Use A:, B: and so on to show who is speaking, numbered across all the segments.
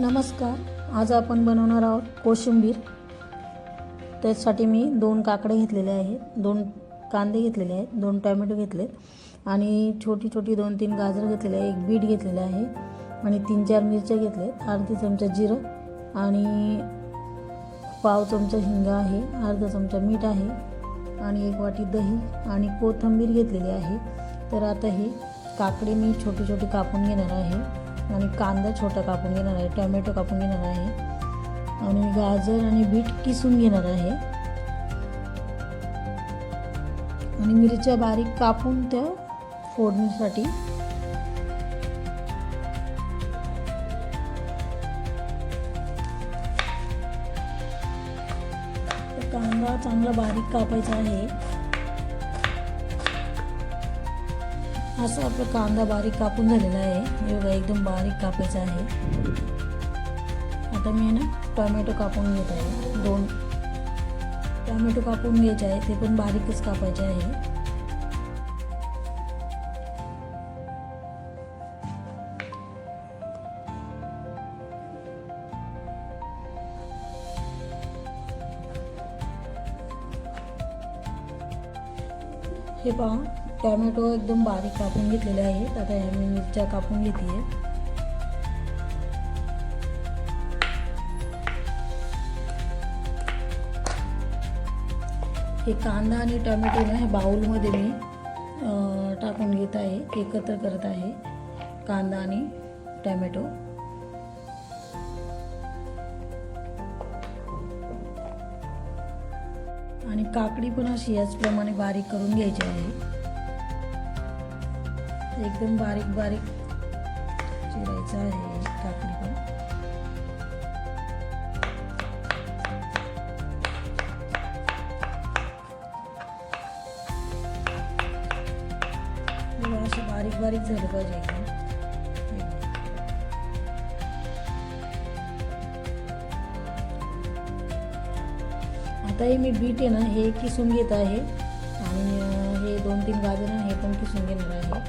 A: नमस्कार. आज आपण बनवणार आहोत कोशिंबीर. त्यासाठी मी 2 काकडे घेतलेले आहेत, 2 कांदे घेतलेले आहेत, 2 टोमॅटो घेतलेत आणि छोटी छोटी 2-3 गाजर घेतलेले आहे, 1 बीट घेतलेला आहे आणि 3-4 मिरच्या घेतल्यात, अर्धा चमचा जिरं आणि पाव चमचा हिंग आहे, अर्धा चमचा मीठ आहे आणि 1 वाटी दही आणि कोथिंबीर घेतलेली आहे. तर आता हे काकडे मी छोटे छोटे कापून घेणार आहे आणि कांदा छोटा कापून घेणार आहे, टोमॅटो कापून घेणार आहे आणि गाजर आणि बीट किसून घेणार आहे आणि मिरच्या बारीक कापून त्या फोडणीसाठी कांदा चांगला बारीक कापायचा आहे. असं आपला कांदा बारीक कापून झालेला आहे, हे बघा एकदम बारीक कापायचा आहे. आता मी टोमॅटो कापून घेत आहे, 2 टोमॅटो कापून घ्यायचे आहे, ते पण बारीकच कापायचे आहे. हे पहा, टोमॅटो एकदम बारीक कापून घेतलेले आहेत. आता ह्या मी मिरच्या कापून घेते. हे कांदा आणि टोमॅटो हे बाउलमध्ये मी टाकून घेत आहे, एकत्र करत आहे कांदा आणि टोमॅटो. आणि काकडी पण अशी याचप्रमाणे बारीक करून घ्यायची आहे, एकदम बारीक बारीक चिरायचं आहे काकडी पण. असं बारीक बारीक झालं पाहिजे एकदम. आता हे मी बीट आहे ना, हे किसून घेत आहे आणि हे 2-3 गाजर हे पण किसून घेणार आहे.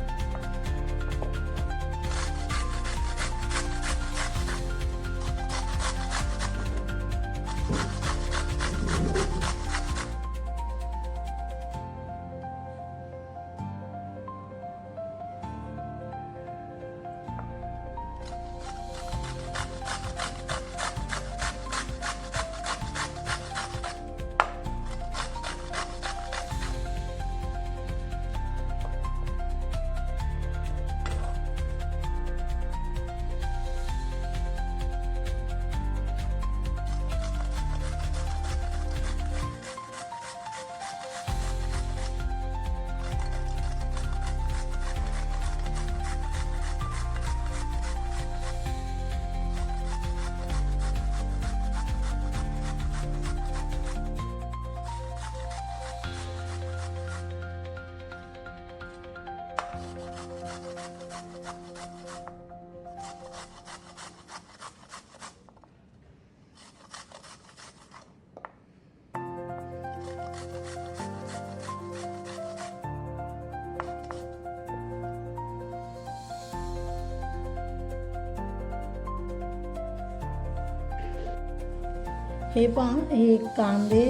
A: हे पहा, हे कांदे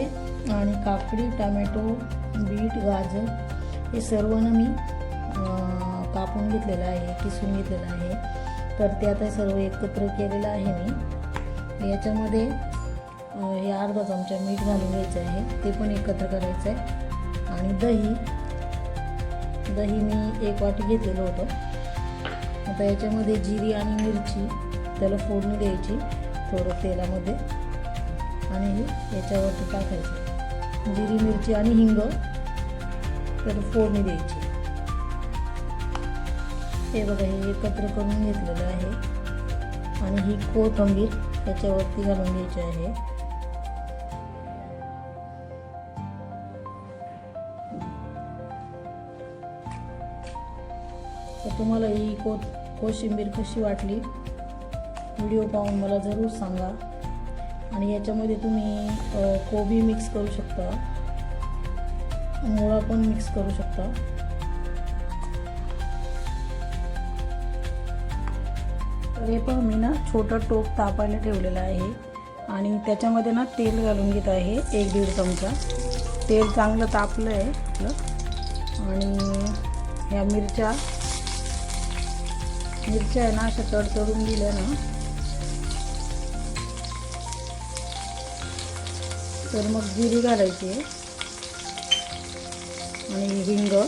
A: आणि काकडी, टोमॅटो, बीट, गाजर हे सर्व मी कापून घेतलेलं आहे, किसून घेतलेलं आहे. तर ते आता सर्व एकत्र केलेलं आहे मी. याच्यामध्ये हे अर्धा चमचा मीठ घालून घ्यायचं आहे, ते पण एकत्र करायचं आहे. आणि दही मी 1 वाटी घेतलेलं होतं. आता याच्यामध्ये जिरी आणि मिरची त्याला फोडणी द्यायची थोडं तेलामध्ये आणि याच्यावरती टाकायचं जिरी मिरची आणि हिंग, तर फोडणी द्यायची. हे बघा, हे एकत्र करून घेतलेलं आहे आणि ही कोथिंबीर याच्यावरती घालून घ्यायची आहे. तर तुम्हाला ही कोशिंबीर कशी वाटली व्हिडिओ पाहून मला जरूर सांगा. आणि याच्यामध्ये तुम्ही कोबी मिक्स करू शकता, मुळा पण मिक्स करू शकता. तर हे पण मी ना छोटं टोप तापायला ठेवलेलं आहे आणि त्याच्यामध्ये ना तेल घालून घेत आहे 1-1.5 चमचा. तेल चांगलं तापलं आहे आपलं आणि ह्या मिरच्या आहे ना अशा तडतडून दिल्या ना तर मग जिरी घालायची आहे आणि हिंग.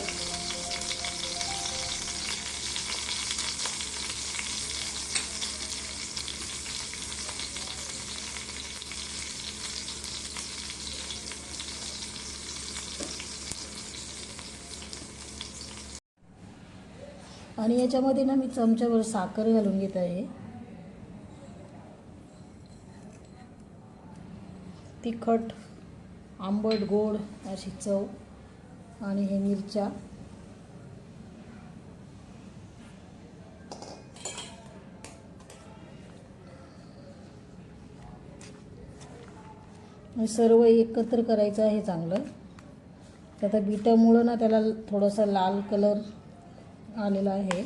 A: आणि याच्यामध्ये ना मी चमच्याभर साखर घालून घेत आहे. तिखट, आंबट, गोड अशी चव आणि हे मिरच्या. सर्व एकत्र करायचं आहे चांगलं. तर आता बीटामुळं ना त्याला थोडासा लाल कलर आलेला आहे.